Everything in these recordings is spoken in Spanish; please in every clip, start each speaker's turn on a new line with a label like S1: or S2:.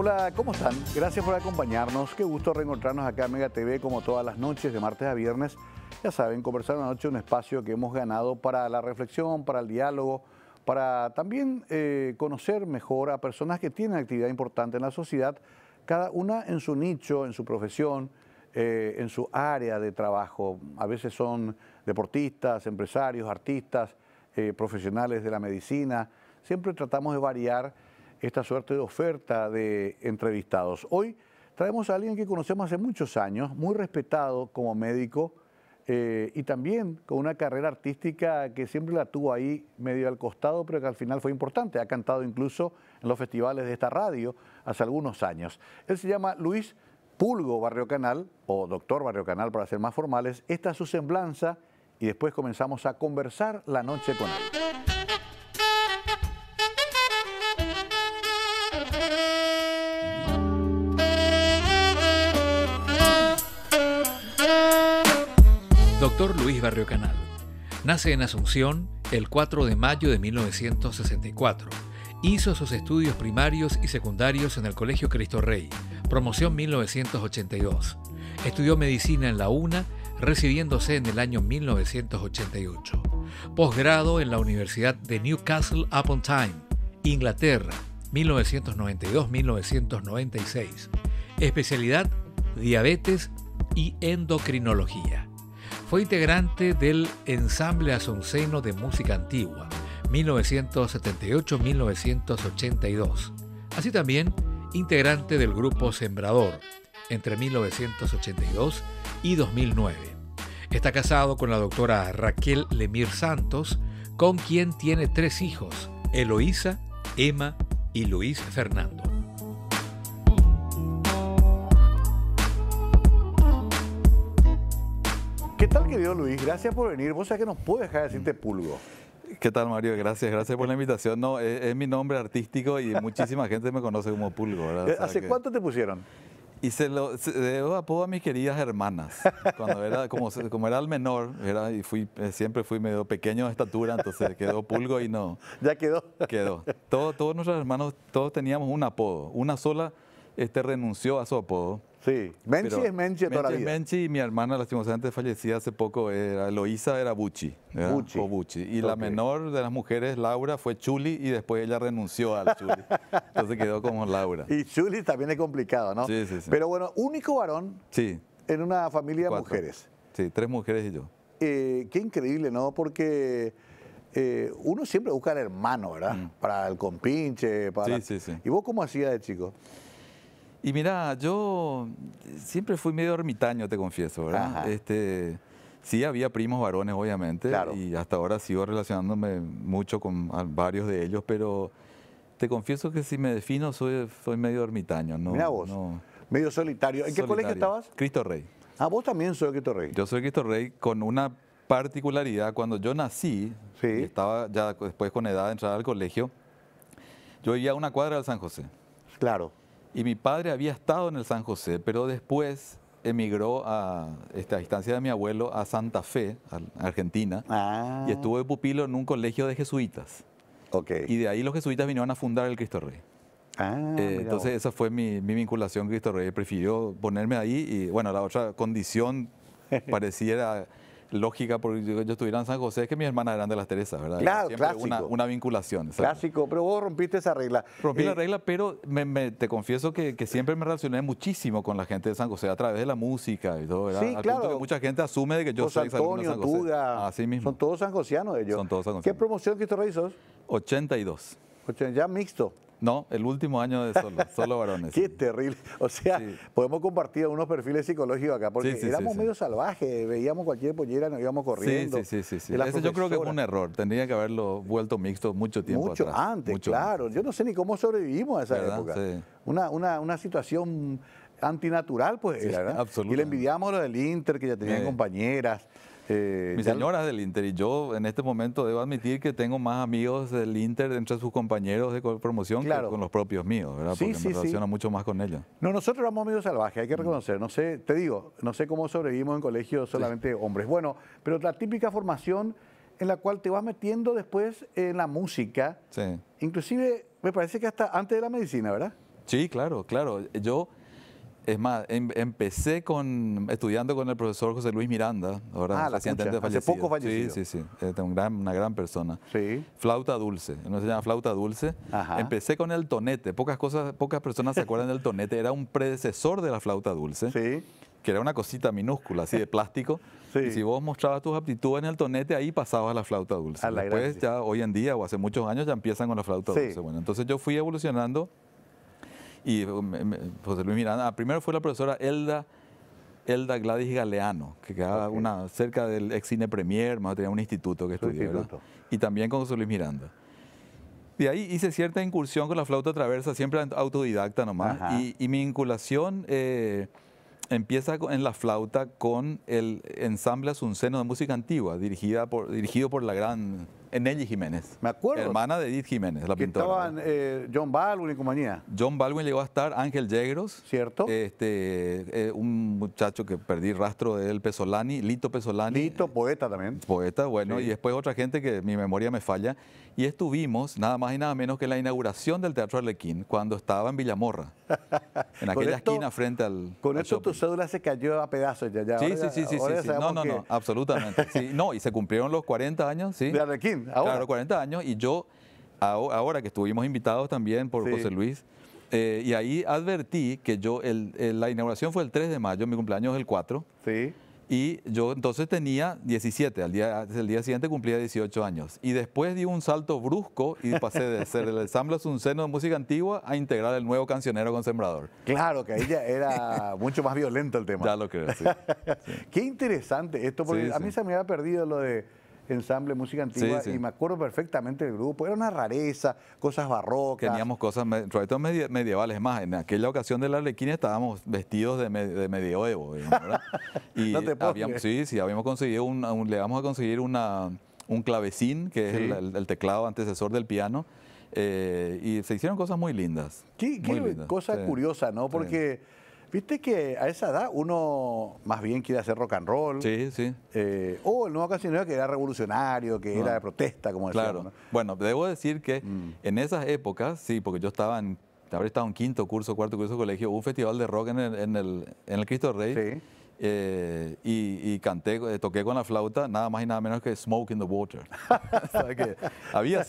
S1: Hola, ¿cómo están? Gracias por acompañarnos. Qué gusto reencontrarnos acá en Mega TV como todas las noches, de martes a viernes. Ya saben, Conversar una Noche, un espacio que hemos ganado para la reflexión, para el diálogo, para también conocer mejor a personas que tienen actividad importante en la sociedad, cada una en su nicho, en su profesión, en su área de trabajo. A veces son deportistas, empresarios, artistas, profesionales de la medicina. Siempre tratamos de variar esta suerte de oferta de entrevistados. Hoy traemos a alguien que conocemos hace muchos años, muy respetado como médico y también con una carrera artística que siempre la tuvo ahí medio al costado, pero que al final fue importante. Ha cantado incluso en los festivales de esta radio hace algunos años. Él se llama Luis Pulgo Barriocanal, o Doctor Barriocanal para ser más formales. Esta es su semblanza y después comenzamos a conversar la noche con él.
S2: Doctor Luis Barriocanal nace en Asunción el 4 de mayo de 1964. Hizo sus estudios primarios y secundarios en el Colegio Cristo Rey, promoción 1982. Estudió medicina en la UNA, recibiéndose en el año 1988. Posgrado en la Universidad de Newcastle upon Tyne, Inglaterra, 1992-1996. Especialidad, diabetes y endocrinología. Fue integrante del Ensamble Asunceno de Música Antigua, 1978-1982. Así también, integrante del grupo Sembrador, entre 1982 y 2009. Está casado con la doctora Raquel Lemir Santos, con quien tiene 3 hijos, Eloísa, Emma y Luis Fernando.
S1: ¿Qué tal, querido Luis? Gracias por venir. Vos sabés que no puedo dejar de decirte Pulgo.
S3: ¿Qué tal, Mario? Gracias por la invitación. No, es mi nombre artístico y muchísima gente me conoce como Pulgo, ¿verdad? O sea
S1: ¿Hace cuánto te pusieron?
S3: Y se debo apodo a mis queridas hermanas. Cuando era, como era el menor, y siempre fui medio pequeño de estatura, entonces quedó Pulgo y no.
S1: ¿Ya quedó?
S3: Quedó. Todos nuestros hermanos, todos teníamos un apodo. Una sola renunció a su apodo.
S1: Sí, Menchi es Menchi toda la vida.
S3: Menchi y mi hermana, lastimosamente fallecida hace poco, Eloísa era Buchi.
S1: Buchi.
S3: O Buchi. Y la menor de las mujeres, Laura, fue Chuli y después ella renunció al Chuli. Entonces quedó como Laura.
S1: Y Chuli también es complicado, ¿no?
S3: Sí, sí, sí.
S1: Pero bueno, único varón
S3: sí.
S1: En una familia de
S3: 4
S1: mujeres.
S3: Sí, 3 mujeres y yo.
S1: Qué increíble, ¿no? Porque uno siempre busca al hermano, ¿verdad? Para el compinche, para...
S3: Sí, sí, sí.
S1: ¿Y vos cómo hacías de chico?
S3: Y mira, yo siempre fui medio ermitaño, te confieso, ¿verdad? Sí, había primos varones, obviamente,
S1: claro.
S3: Y hasta ahora sigo relacionándome mucho con varios de ellos, pero te confieso que si me defino soy medio ermitaño. No,
S1: mira vos,
S3: no,
S1: medio solitario. ¿En qué colegio estabas?
S3: Cristo Rey.
S1: Ah, vos también sos Cristo Rey.
S3: Yo soy Cristo Rey con una particularidad. Cuando yo nací,
S1: sí.
S3: Y estaba ya después con edad de entrar al colegio, yo vivía a una cuadra del San José.
S1: Claro.
S3: Y mi padre había estado en el San José, pero después emigró a instancia de mi abuelo a Santa Fe, a Argentina, y estuvo de pupilo en un colegio de jesuitas.
S1: Okay.
S3: Y de ahí los jesuitas vinieron a fundar el Cristo Rey. Entonces esa fue mi vinculación con Cristo Rey. Prefirió ponerme ahí y bueno, la otra condición pareciera lógica porque yo estuviera en San José, es que mis hermanas eran de las Teresas, ¿verdad?
S1: Claro,
S3: siempre
S1: clásico.
S3: Una vinculación. ¿sabes?
S1: Clásico, pero vos rompiste esa regla.
S3: Rompí la regla, pero te confieso que siempre me relacioné muchísimo con la gente de San José a través de la música y todo, ¿verdad?
S1: Sí,
S3: Al
S1: claro.
S3: punto que mucha gente asume de que yo soy exalumno de San José.
S1: Tuga,
S3: así mismo.
S1: son todos sanjosianos ellos.
S3: Son todos sanjosianos.
S1: ¿Qué promoción Cristo Rey sos?
S3: 82.
S1: Ya mixto.
S3: No, el último año de solo varones.
S1: Qué terrible. O sea, sí. Podemos compartir unos perfiles psicológicos acá, porque éramos medio salvajes, veíamos cualquier pollera, nos íbamos corriendo.
S3: Sí. Ese yo creo que fue un error. Tendría que haberlo vuelto mixto mucho tiempo
S1: mucho
S3: atrás.
S1: Antes, claro. Yo no sé ni cómo sobrevivimos a esa época.
S3: Sí.
S1: Una situación antinatural, pues, era, ¿verdad?
S3: Absolutamente.
S1: Y le envidiamos lo del Inter, que ya tenían compañeras.
S3: Mi señora es del Inter y yo en este momento debo admitir que tengo más amigos del Inter entre sus compañeros de promoción que con los propios míos, ¿verdad? Porque me relaciono mucho más con ellos.
S1: No, nosotros éramos medio salvajes, hay que reconocer. No sé, te digo, no sé cómo sobrevivimos en colegios solamente hombres. Bueno, pero la típica formación en la cual te vas metiendo después en la música.
S3: Sí.
S1: Inclusive, me parece que hasta antes de la medicina, ¿verdad?
S3: Sí, claro, claro. Yo, es más, empecé estudiando con el profesor José Luis Miranda, ahora recientemente fallecido.
S1: Hace poco fallecido.
S3: Sí, sí, sí. Es una gran persona.
S1: Sí.
S3: Flauta dulce, no se llama flauta dulce. Ajá. Empecé con el tonete. Pocas personas se acuerdan del tonete. Era un predecesor de la flauta dulce.
S1: Sí.
S3: Que era una cosita minúscula, así de plástico. Sí. Y si vos mostrabas tus aptitudes en el tonete, ahí pasabas a la flauta dulce. Después, ya hoy en día, o hace muchos años, ya empiezan con la flauta dulce. Bueno, entonces yo fui evolucionando. Y José Luis Miranda, primero fue la profesora Elda Gladys Galeano, que quedaba cerca del ex Cine Premier, más tenía un instituto que estudió, y también con José Luis Miranda. De ahí hice cierta incursión con la flauta traversa, siempre autodidacta nomás, y mi vinculación empieza en la flauta con el ensamble Asunceno de música antigua, dirigido por la gran Enelli Jiménez.
S1: Me acuerdo.
S3: Hermana de Edith Jiménez, la pintora.
S1: Estaban John Baldwin y compañía.
S3: John Baldwin llegó a estar, Ángel Yegros.
S1: Cierto.
S3: Un muchacho que perdí rastro de él, Pesolani, Lito Pesolani.
S1: Lito, poeta también.
S3: Poeta, bueno, sí. Y después otra gente que mi memoria me falla. Y estuvimos nada más y nada menos que en la inauguración del Teatro Arlequín, cuando estaba en Villamorra, en aquella esquina frente al
S1: Con esto tu cédula se cayó a pedazos. Ya.
S3: Sí. No, absolutamente. Sí, no, y se cumplieron los 40 años, ¿sí?
S1: De Arlequín, ahora.
S3: Claro, 40 años, y yo, ahora que estuvimos invitados también por José Luis, y ahí advertí que la inauguración fue el 3 de mayo, mi cumpleaños es el 4. Sí. Y yo entonces tenía 17, el día siguiente cumplía 18 años. Y después di un salto brusco y pasé de ser el ensamble Asunceno de música antigua a integrar el nuevo cancionero con Sembrador.
S1: Claro, que ahí ya era mucho más violento el tema.
S3: Ya lo creo, sí.
S1: Qué interesante esto, porque a mí se me había perdido lo de ensamble música antigua y me acuerdo perfectamente del grupo. Era una rareza, cosas barrocas.
S3: Teníamos cosas, medievales. Más, en aquella ocasión del Arlequín estábamos vestidos de medioevo, ¿verdad? Y
S1: no te puedo
S3: habíamos conseguido le vamos a conseguir un clavecín, que es el teclado antecesor del piano, y se hicieron cosas muy lindas.
S1: Qué cosa curiosa, ¿no? Porque viste que a esa edad uno más bien quiere hacer rock and roll.
S3: Sí.
S1: O el nuevo cancionero que era revolucionario, que era de protesta, como decíamos.
S3: Claro. ¿No? Bueno, debo decir que en esas épocas, sí, porque yo habré estado en quinto curso, cuarto curso de colegio, hubo un festival de rock en el Cristo Rey. Sí. Y toqué con la flauta nada más y nada menos que Smoke in the Water. O sea que había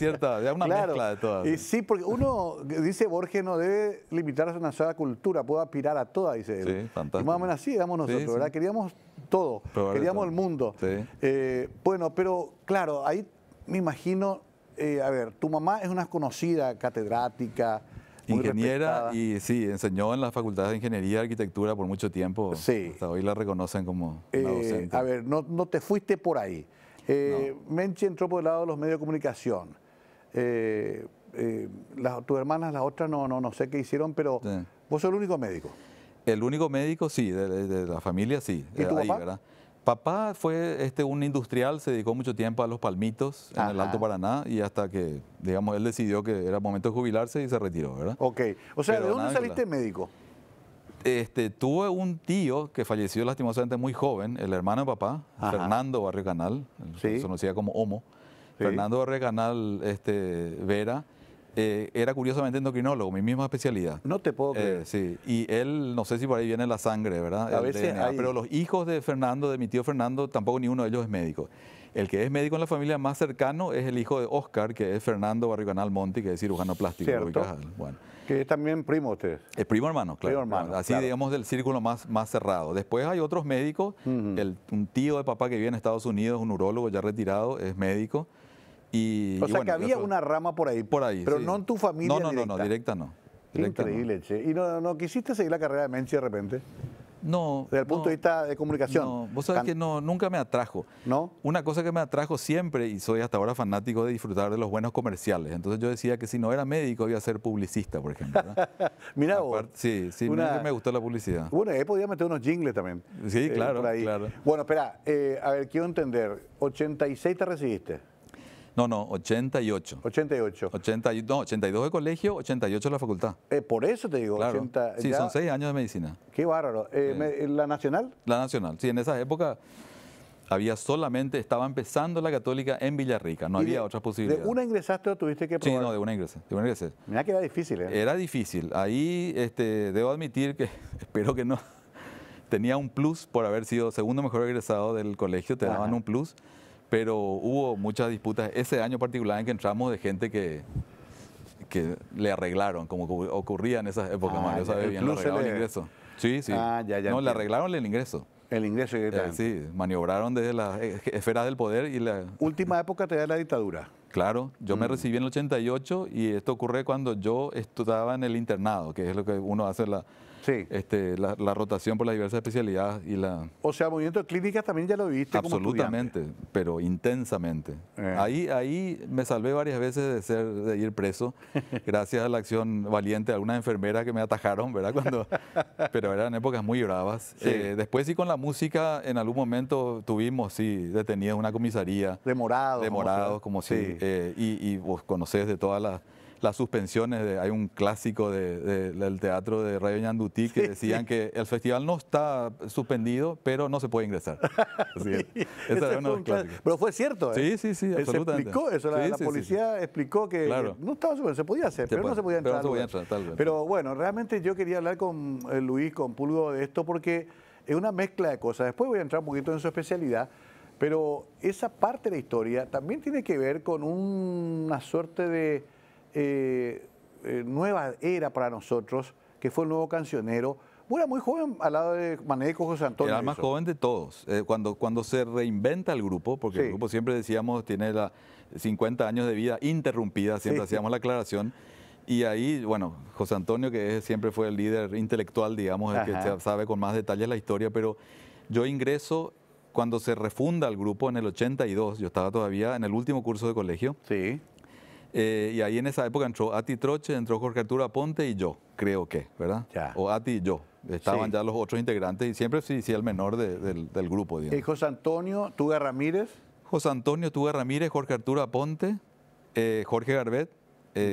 S3: una mezcla de todas.
S1: Y sí, porque uno, dice Borges, no debe limitarse a una sola cultura, puede aspirar a toda, dice él.
S3: Sí, fantástico.
S1: Y más o menos así éramos nosotros, ¿verdad? Queríamos todo, queríamos el mundo.
S3: Sí.
S1: Bueno, pero claro, ahí me imagino, a ver, tu mamá es una conocida catedrática,
S3: ingeniera, y sí, enseñó en la Facultad de Ingeniería y Arquitectura por mucho tiempo.
S1: Sí.
S3: Hasta hoy la reconocen como una docente.
S1: A ver, no te fuiste por ahí. Menchi entró por el lado de los medios de comunicación. Tus hermanas, las otras, no sé qué hicieron, pero vos sos el único médico.
S3: El único médico, sí, de la familia, sí.
S1: ¿Y tu papá?
S3: ¿Verdad? Papá fue un industrial, se dedicó mucho tiempo a los palmitos en el Alto Paraná, y hasta que, digamos, él decidió que era momento de jubilarse y se retiró, ¿verdad?
S1: Ok. O sea, ¿de dónde saliste médico?
S3: Tuve un tío que falleció lastimosamente muy joven, el hermano de papá, Fernando Barrio Canal, se conocía como Homo. Sí. Fernando Barrio Canal Vera. Era curiosamente endocrinólogo, mi misma especialidad.
S1: No te puedo creer.
S3: Sí, y él, no sé si por ahí viene la sangre, ¿verdad?
S1: A veces
S3: pero los hijos de Fernando, de mi tío Fernando, tampoco ni uno de ellos es médico. El que es médico en la familia más cercano es el hijo de Oscar, que es Fernando Barrio Canal Monti, que es cirujano plástico.
S1: Bueno. Que es también primo de ustedes.
S3: Es primo hermano, claro.
S1: Primo hermano,
S3: así, digamos, del círculo más cerrado. Después hay otros médicos. Un tío de papá que vive en Estados Unidos, un urólogo ya retirado, es médico.
S1: O sea, que había una rama por ahí. Pero no en tu familia directa.
S3: No, directa no.
S1: Increíble, che. ¿Y no quisiste seguir la carrera de Menchi de repente?
S3: No.
S1: Desde el punto de vista de comunicación.
S3: No, vos sabés que nunca me atrajo.
S1: ¿No?
S3: Una cosa que me atrajo siempre, y soy hasta ahora fanático de disfrutar de los buenos comerciales. Entonces yo decía que si no era médico, iba a ser publicista, por ejemplo.
S1: Mira vos.
S3: Sí, me gustó la publicidad.
S1: Bueno, ahí podía meter unos jingles también.
S3: Sí, claro,
S1: por ahí.
S3: claro.
S1: Bueno, espera, a ver, quiero entender. ¿86 te recibiste?
S3: No, 88.
S1: 88.
S3: 82 de colegio, 88 de la facultad.
S1: Por eso te digo.
S3: Claro. Sí, son 6 años de medicina.
S1: Qué bárbaro. ¿La Nacional?
S3: La Nacional, sí, en esa época había solamente, estaba empezando la católica en Villarrica, no había otras posibilidades.
S1: ¿De una ingresaste o tuviste que probar?
S3: Sí, no, de una ingresé.
S1: Mirá que era difícil, ¿eh?
S3: Era difícil. Ahí debo admitir que, espero que no, tenía un plus por haber sido segundo mejor egresado del colegio, te daban un plus, pero hubo muchas disputas ese año particular en que entramos de gente que le arreglaron, como ocurría en esas épocas, Mario, ¿sabes bien? Le arreglaron el ingreso. Sí, sí. No, le arreglaron el ingreso.
S1: El ingreso
S3: sí, maniobraron desde las esferas del poder y la...
S1: Última época te da la dictadura.
S3: Claro, yo me recibí en el 88 y esto ocurre cuando yo estudiaba en el internado, que es lo que uno hace la rotación por las diversas especialidades y la...
S1: O sea, movimiento de clínicas también ya lo viviste como estudiante.
S3: Absolutamente, pero intensamente. Ahí me salvé varias veces de ir preso, gracias a la acción valiente de algunas enfermeras que me atajaron, ¿verdad? Pero eran épocas muy bravas. Sí. Después sí con la música, en algún momento tuvimos, detenidos una comisaría.
S1: Demorados,
S3: como si... y vos conocés de todas las suspensiones, hay un clásico del teatro de Radio Ñandutí que decían que el festival no está suspendido, pero no se puede ingresar. Esa era una de las clásicas.
S1: Pero fue cierto, ¿eh?
S3: Sí, absolutamente.
S1: Se explicó eso, la policía explicó que no estaba suspendido, se podía hacer, pero no se podía entrar. Pero bueno, realmente yo quería hablar con Luis, con Pulgo de esto porque es una mezcla de cosas. Después voy a entrar un poquito en su especialidad, pero esa parte de la historia también tiene que ver con una suerte de nueva era para nosotros, que fue el nuevo cancionero. Era muy joven al lado de Maneco, José Antonio.
S3: Era el más joven de todos. Cuando se reinventa el grupo, porque el grupo siempre decíamos tiene 50 años de vida interrumpida, siempre hacíamos la aclaración. Y ahí, bueno, José Antonio, que siempre fue el líder intelectual, digamos, el que sabe con más detalles la historia, pero yo ingreso cuando se refunda el grupo en el 82, yo estaba todavía en el último curso de colegio.
S1: Sí.
S3: Y ahí en esa época entró Ati Troche, entró Jorge Arturo Aponte y yo, creo que, ¿verdad?
S1: Ya.
S3: O Ati y yo. Estaban ya los otros integrantes y siempre sí el menor del grupo, digamos.
S1: José Antonio Tuga Ramírez.
S3: José Antonio Tuga Ramírez, Jorge Arturo Aponte, Jorge Garbet,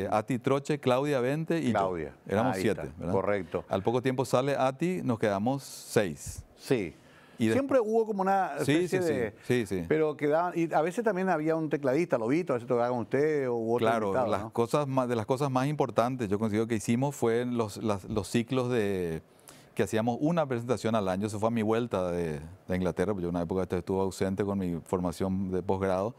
S3: Ati Troche, Claudia Vente y yo. Éramos 7, ¿verdad?
S1: Correcto.
S3: Al poco tiempo sale Ati, nos quedamos 6.
S1: Sí. Siempre hubo como una especie de...
S3: Sí.
S1: Pero quedaban... Y a veces también había un tecladista, Lobito, a veces tocaba con usted o otro
S3: Claro,
S1: invitado,
S3: de las cosas más importantes yo considero que hicimos fue los ciclos que hacíamos una presentación al año. Eso fue a mi vuelta de Inglaterra, porque yo en una época estuve ausente con mi formación de posgrado.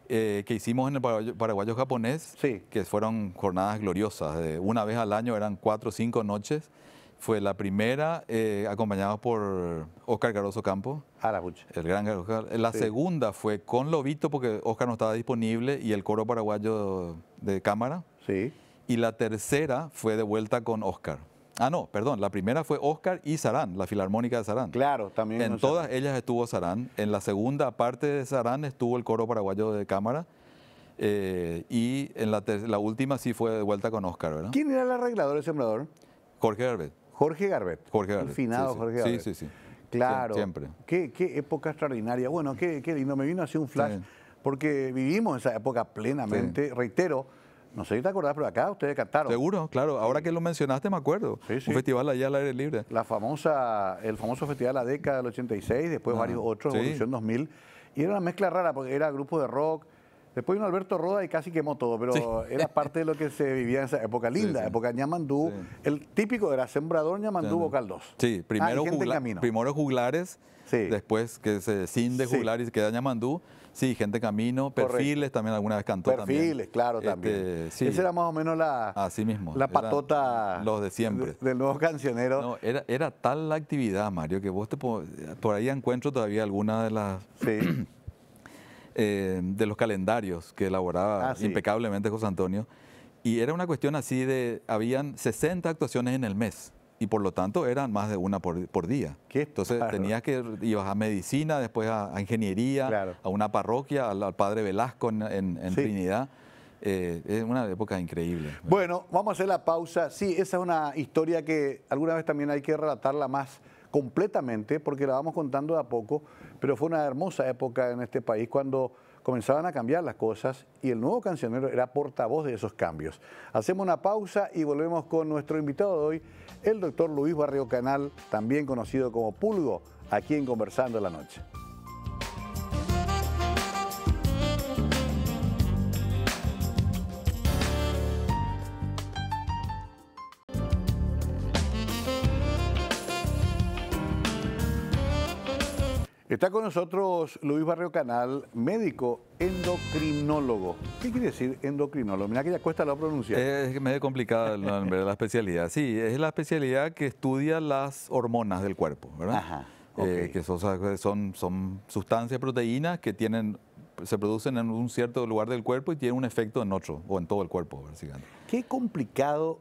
S3: Que hicimos en el paraguayo japonés, que fueron jornadas gloriosas. Una vez al año eran 4 o 5 noches. Fue la primera, acompañada por Óscar Caroso Campo, el gran Oscar. La segunda fue con Lobito, porque Óscar no estaba disponible, y el coro paraguayo de cámara.
S1: Sí.
S3: Y la tercera fue de vuelta con Óscar. No, perdón, la primera fue Óscar y Sarán, la Filarmónica de Sarán.
S1: Claro, también.
S3: En todas ellas estuvo Sarán. En la segunda parte de Sarán estuvo el coro paraguayo de cámara. Y en la última sí fue de vuelta con Óscar, ¿verdad?
S1: ¿Quién era el arreglador, el sembrador?
S3: Jorge Garbet.
S1: Jorge Garbet.
S3: El
S1: finado Jorge Garbet.
S3: Sí.
S1: Claro.
S3: Siempre.
S1: Qué época extraordinaria. Bueno, qué lindo. Me vino así un flash, porque vivimos esa época plenamente. Reitero, no sé si te acordás, pero acá ustedes cantaron.
S3: Seguro, claro. Ahora que lo mencionaste me acuerdo. Un festival allá al aire libre.
S1: El famoso festival La Década del 86, después varios otros, Evolución 2000. Y era una mezcla rara, porque era grupo de rock. Después vino Alberto Roda y casi quemó todo, pero era parte de lo que se vivía en esa época linda, época Ñamandú. El típico era Sembrador, Ñamandú, Vocal 2.
S3: Sí, primero juglares, después que se cinde juglar y queda Ñamandú. Sí, gente camino, Perfiles también alguna vez cantó también.
S1: Perfiles, claro, también. Esa era más o menos
S3: así mismo,
S1: la patota
S3: los de siempre.
S1: Del nuevo cancionero.
S3: No, era tal la actividad, Mario, que vos por ahí encuentro todavía alguna de las... de los calendarios que elaboraba impecablemente José Antonio. Y era una cuestión así habían 60 actuaciones en el mes. Y por lo tanto eran más de una por día. Entonces ibas a medicina, después a ingeniería, a una parroquia, al Padre Velasco en Trinidad. Es una época increíble.
S1: Bueno, vamos a hacer la pausa. Sí, esa es una historia que alguna vez también hay que relatarla más completamente, porque la vamos contando de a poco, pero fue una hermosa época en este país cuando comenzaban a cambiar las cosas y el nuevo cancionero era portavoz de esos cambios. Hacemos una pausa y volvemos con nuestro invitado de hoy, el doctor Luis Barrio Canal, también conocido como Pulgo, aquí en Conversando en la Noche. Está con nosotros Luis Barrio Canal, médico endocrinólogo. ¿Qué quiere decir endocrinólogo? Mira que ya cuesta la pronunciar.
S3: Es medio complicado el nombre de la especialidad. Sí, es la especialidad que estudia las hormonas del cuerpo, ¿verdad?
S1: Ajá. Okay.
S3: Que son sustancias, proteínas que se producen en un cierto lugar del cuerpo y tienen un efecto en otro, o en todo el cuerpo, básicamente.
S1: Qué complicado,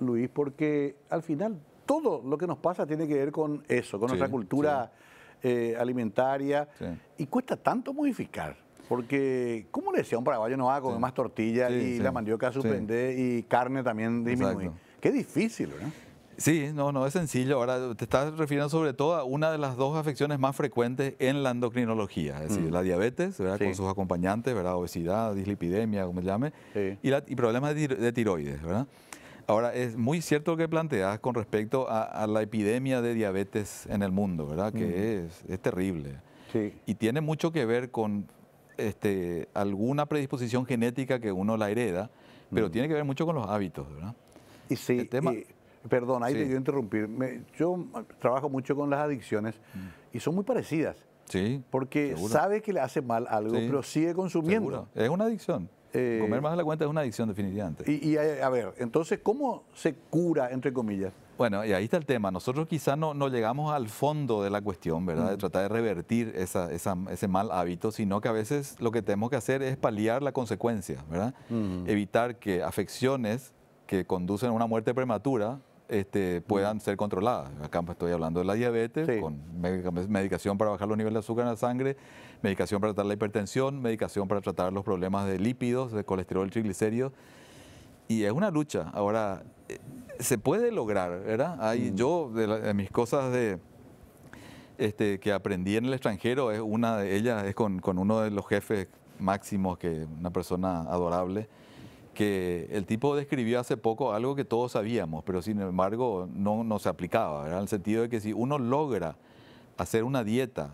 S1: Luis, porque al final todo lo que nos pasa tiene que ver con eso, con nuestra cultura alimentaria, y cuesta tanto modificar. Porque, ¿cómo le decía un paraguayo? No va a comer más tortilla y la mandioca suspender y carne también disminuir. Qué difícil, ¿verdad?
S3: Sí, no es sencillo. Ahora te estás refiriendo sobre todo a una de las dos afecciones más frecuentes en la endocrinología, es decir, la diabetes, ¿verdad? Con sus acompañantes, ¿verdad? Obesidad, dislipidemia, como se llame, y problemas de tiroides, ¿verdad? Ahora, es muy cierto lo que planteas con respecto a la epidemia de diabetes en el mundo, ¿verdad? Que es terrible.
S1: Sí.
S3: Y tiene mucho que ver con alguna predisposición genética que uno la hereda, pero tiene que ver mucho con los hábitos, ¿verdad?
S1: Y sí, perdón, ahí te quiero interrumpir. Yo trabajo mucho con las adicciones y son muy parecidas.
S3: Sí.
S1: Porque sabe que le hace mal algo, pero sigue consumiendo.
S3: Seguro. Es una adicción. Comer más de la cuenta es una adicción definitivamente.
S1: Y a ver, entonces, ¿cómo se cura, entre comillas?
S3: Bueno, y ahí está el tema. Nosotros quizás no llegamos al fondo de la cuestión, ¿verdad? De tratar de revertir ese mal hábito, sino que a veces lo que tenemos que hacer es paliar la consecuencia, ¿verdad? Evitar que afecciones que conducen a una muerte prematura puedan ser controladas. Acá estoy hablando de la diabetes, con medicación para bajar los niveles de azúcar en la sangre, medicación para tratar la hipertensión, medicación para tratar los problemas de lípidos, de colesterol, triglicéridos. Y es una lucha. Ahora, se puede lograr, ¿verdad? Yo, de mis cosas que aprendí en el extranjero, una de ellas es con uno de los jefes máximos, que una persona adorable, que el tipo describió hace poco algo que todos sabíamos, pero sin embargo no se aplicaba, ¿verdad? En el sentido de que si uno logra hacer una dieta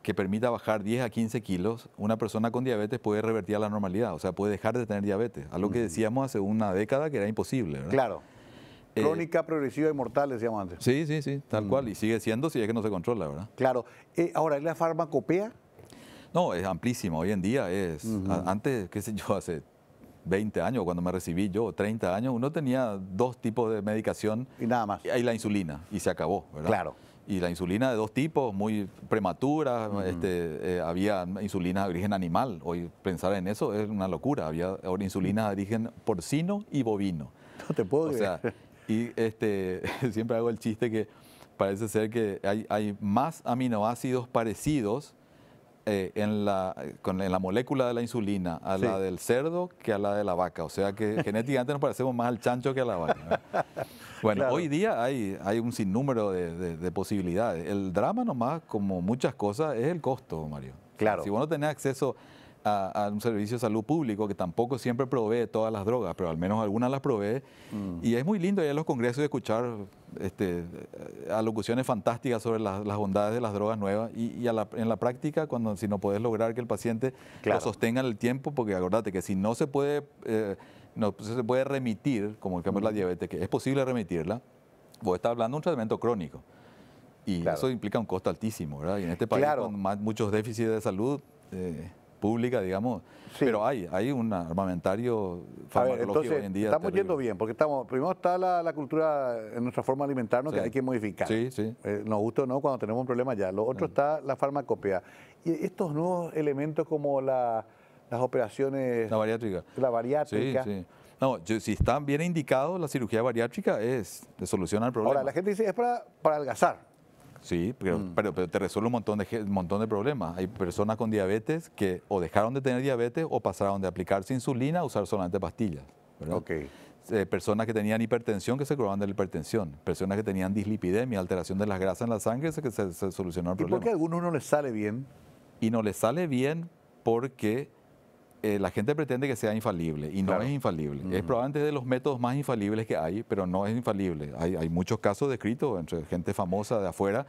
S3: que permita bajar 10 a 15 kilos, una persona con diabetes puede revertir a la normalidad, o sea, puede dejar de tener diabetes, algo que decíamos hace una década que era imposible, ¿verdad?
S1: Claro. Crónica, progresiva y mortal, decíamos antes.
S3: Sí, tal cual, y sigue siendo si es que no se controla, ¿verdad?
S1: Claro. Ahora, ¿es la farmacopea?
S3: No, es amplísima, hoy en día es, antes, qué sé yo, hace 20 años, cuando me recibí yo, 30 años, uno tenía dos tipos de medicación.
S1: Y nada más.
S3: Y la insulina, y se acabó, ¿verdad?
S1: Claro.
S3: Y la insulina de dos tipos, muy prematura, había insulina de origen animal. Hoy pensar en eso es una locura. Había insulina de origen porcino y bovino.
S1: No te puedo
S3: creer. O sea, y siempre hago el chiste que parece ser que hay más aminoácidos parecidos en la molécula de la insulina a la del cerdo que a la de la vaca. O sea que genéticamente nos parecemos más al chancho que a la vaca, ¿no? Bueno, hoy día hay un sinnúmero de posibilidades. El drama nomás, como muchas cosas, es el costo, Mario.
S1: Claro.
S3: Si vos no tenés acceso a un servicio de salud público que tampoco siempre provee todas las drogas, pero al menos algunas las provee. Y es muy lindo ir a los congresos y escuchar alocuciones fantásticas sobre las bondades de las drogas nuevas y en la práctica, si no puedes lograr que el paciente lo sostenga en el tiempo, porque acordate que si no se puede remitir, como el caso de la diabetes, que es posible remitirla, vos estás hablando de un tratamiento crónico. Y eso implica un costo altísimo, ¿verdad? Y en este país con muchos déficits de salud pública, digamos, pero hay un armamentario farmacológico hoy en día.
S1: Estamos yendo bien, porque primero está la cultura en nuestra forma de alimentarnos que hay que modificar. Nos gusta o no cuando tenemos un problema ya. Lo otro está la farmacopea. Y estos nuevos elementos como las operaciones...
S3: La bariátrica.
S1: La bariátrica.
S3: No, si están bien indicados, la cirugía bariátrica te soluciona el problema.
S1: Ahora, la gente dice es para adelgazar.
S3: Sí, pero te resuelve un montón de problemas. Hay personas con diabetes que o dejaron de tener diabetes o pasaron de aplicarse insulina a usar solamente pastillas, ¿verdad? Personas que tenían hipertensión que se curaban de la hipertensión. Personas que tenían dislipidemia, alteración de las grasas en la sangre, que se solucionó el problema.
S1: ¿Y por qué a algunos no les sale bien?
S3: Y no les sale bien porque la gente pretende que sea infalible y no es infalible. Es probablemente de los métodos más infalibles que hay, pero no es infalible. Hay muchos casos descritos entre gente famosa de afuera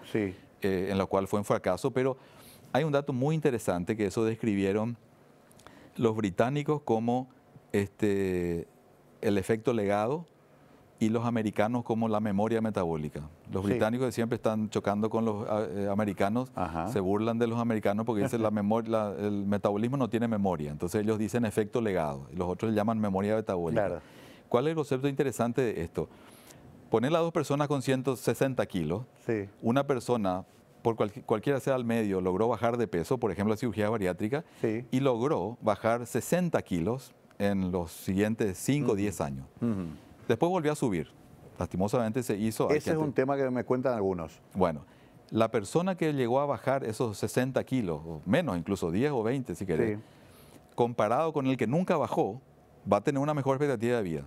S3: en los cuales fue un fracaso, pero hay un dato muy interesante que eso describieron los británicos como el efecto legado y los americanos como la memoria metabólica. Los británicos siempre están chocando con los americanos, se burlan de los americanos porque dicen el metabolismo no tiene memoria, entonces ellos dicen efecto legado, y los otros le llaman memoria metabólica. Claro. ¿Cuál es el concepto interesante de esto? Poner a dos personas con 160 kilos, una persona, por cualquiera sea el medio, logró bajar de peso, por ejemplo la cirugía bariátrica, y logró bajar 60 kilos en los siguientes 5 o 10 años. Después volvió a subir. Lastimosamente se hizo...
S1: Ese es un tema que me cuentan algunos.
S3: Bueno, la persona que llegó a bajar esos 60 kilos, o menos incluso 10 o 20 si querés, comparado con el que nunca bajó, va a tener una mejor expectativa de vida.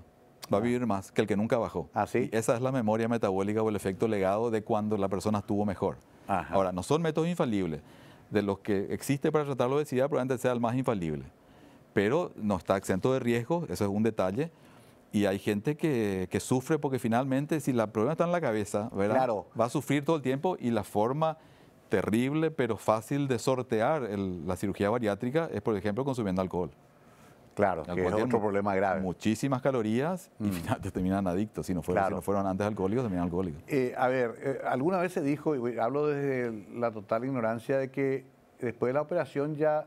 S3: Va a vivir más que el que nunca bajó.
S1: ¿Sí?
S3: Y esa es la memoria metabólica o el efecto legado de cuando la persona estuvo mejor. Ahora, no son métodos infalibles. De los que existe para tratar la obesidad, probablemente sea el más infalible. Pero no está exento de riesgo, eso es un detalle. Y hay gente que sufre porque finalmente, si el problema está en la cabeza, ¿verdad?
S1: Claro.
S3: Va a sufrir todo el tiempo, y la forma terrible pero fácil de sortear la cirugía bariátrica es, por ejemplo, consumiendo alcohol.
S1: Claro, que es otro problema grave.
S3: Muchísimas calorías y finalmente terminan adictos. Si no fueron antes alcohólicos, terminan alcohólicos.
S1: Alguna vez se dijo, y hablo desde la total ignorancia, de que después de la operación ya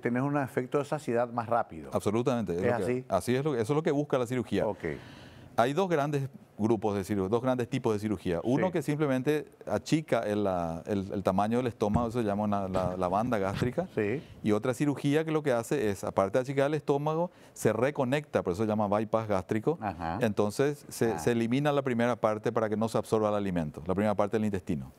S1: tenés un efecto de saciedad más rápido.
S3: Absolutamente.
S1: ¿Es así?
S3: Así es, eso es lo que busca la cirugía. Hay dos grandes grupos de cirugía, dos grandes tipos de cirugía. Uno que simplemente achica el tamaño del estómago, eso se llama la banda gástrica. Y otra cirugía que lo que hace es, aparte de achicar el estómago, se reconecta, por eso se llama bypass gástrico. Entonces se elimina la primera parte para que no se absorba el alimento, la primera parte del intestino.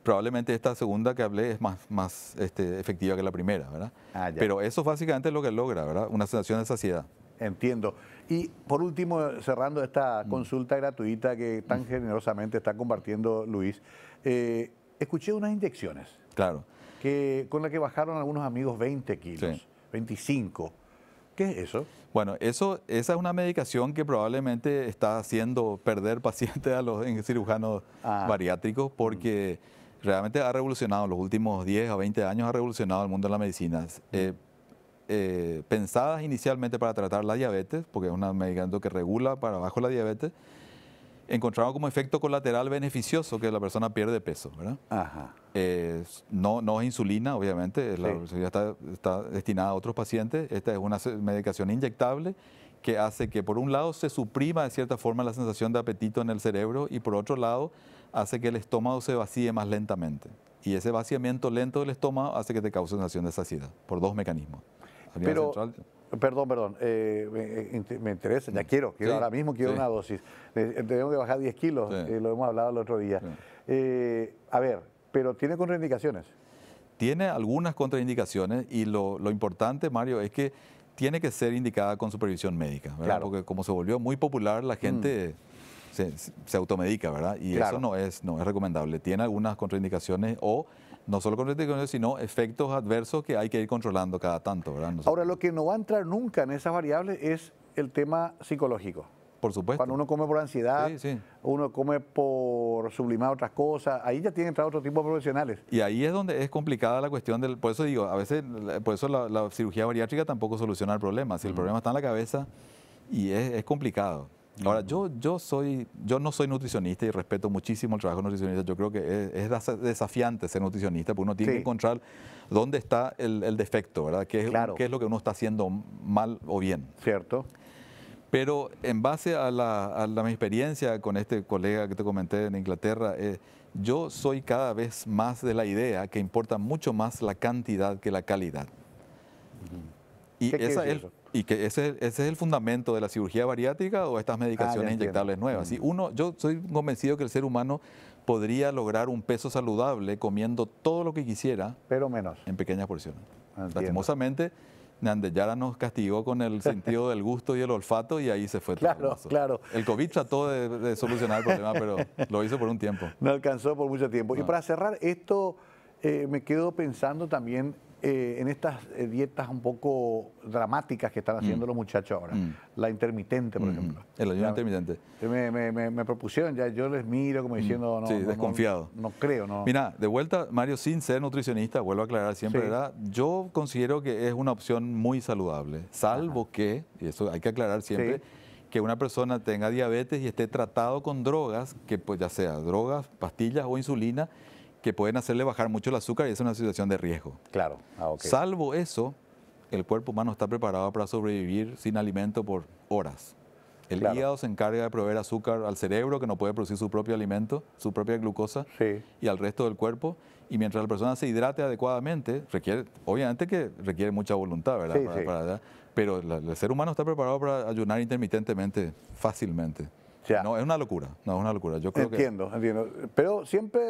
S3: Probablemente esta segunda que hablé es más efectiva que la primera, ¿verdad? Pero eso básicamente es lo que logra, ¿verdad? Una sensación de saciedad.
S1: Entiendo. Y por último, cerrando esta consulta gratuita que tan generosamente está compartiendo Luis, escuché unas inyecciones.
S3: Claro.
S1: Con las que bajaron algunos amigos 20 kilos, 25. ¿Qué es eso?
S3: Bueno, esa es una medicación que probablemente está haciendo perder pacientes a los cirujanos bariátricos porque realmente ha revolucionado, los últimos 10 a 20 años ha revolucionado el mundo de la medicina. Pensadas inicialmente para tratar la diabetes, porque es un medicamento que regula para abajo la diabetes, encontraron como efecto colateral beneficioso que la persona pierde peso, ¿verdad? No es insulina, obviamente, la insulina está destinada a otros pacientes. Esta es una medicación inyectable que hace que por un lado se suprima de cierta forma la sensación de apetito en el cerebro y por otro lado hace que el estómago se vacíe más lentamente. Y ese vaciamiento lento del estómago hace que te cause sensación de saciedad por dos mecanismos.
S1: Pero, perdón, me interesa, ya quiero ahora mismo una dosis. Tengo que bajar 10 kilos, lo hemos hablado el otro día. Pero ¿tiene contraindicaciones?
S3: Tiene algunas contraindicaciones y lo importante, Mario, es que tiene que ser indicada con supervisión médica, ¿verdad? Porque como se volvió muy popular, la gente se automedica, ¿verdad? Y eso no es recomendable. Tiene algunas contraindicaciones o no solo contraindicaciones, sino efectos adversos que hay que ir controlando cada tanto, ¿verdad?
S1: Ahora, lo que no va a entrar nunca en esas variables es el tema psicológico.
S3: Por supuesto.
S1: Cuando uno come por ansiedad, uno come por sublimar otras cosas, ahí ya tienen que entrar otro tipo de profesionales.
S3: Y ahí es donde es complicada la cuestión por eso digo, a veces, por eso la cirugía bariátrica tampoco soluciona el problema. Si el problema está en la cabeza, y es complicado. Ahora, yo no soy nutricionista y respeto muchísimo el trabajo de nutricionista. Yo creo que es desafiante ser nutricionista porque uno tiene que encontrar dónde está el defecto, ¿verdad? ¿Qué es lo que uno está haciendo mal o bien?
S1: Cierto.
S3: Pero en base a mi experiencia con este colega que te comenté en Inglaterra, yo soy cada vez más de la idea que importa mucho más la cantidad que la calidad. Y ese es el fundamento de la cirugía bariátrica o estas medicaciones inyectables nuevas. Yo soy convencido que el ser humano podría lograr un peso saludable comiendo todo lo que quisiera,
S1: pero menos,
S3: en pequeñas porciones. Lastimosamente, Nandeyara nos castigó con el sentido del gusto y el olfato y ahí se fue todo.
S1: Claro.
S3: El COVID trató de solucionar el problema, pero lo hizo por un tiempo.
S1: No alcanzó por mucho tiempo. Y para cerrar esto, me quedo pensando también en estas dietas un poco dramáticas que están haciendo los muchachos ahora. La intermitente, por ejemplo.
S3: El ayuno intermitente.
S1: Me propusieron, ya yo les miro como diciendo...
S3: desconfiado.
S1: No creo, no.
S3: Mira, de vuelta, Mario, sin ser nutricionista, vuelvo a aclarar siempre, ¿verdad? Yo considero que es una opción muy saludable, salvo que, y eso hay que aclarar siempre, que una persona tenga diabetes y esté tratado con drogas, que pues ya sea drogas, pastillas o insulina, que pueden hacerle bajar mucho el azúcar y es una situación de riesgo.
S1: Claro. Okay.
S3: Salvo eso, el cuerpo humano está preparado para sobrevivir sin alimento por horas. El hígado se encarga de proveer azúcar al cerebro, que no puede producir su propio alimento, su propia glucosa, y al resto del cuerpo. Y mientras la persona se hidrate adecuadamente, obviamente que requiere mucha voluntad, ¿verdad? Pero el ser humano está preparado para ayunar intermitentemente, fácilmente. No, es una locura, Yo creo
S1: entiendo. Pero siempre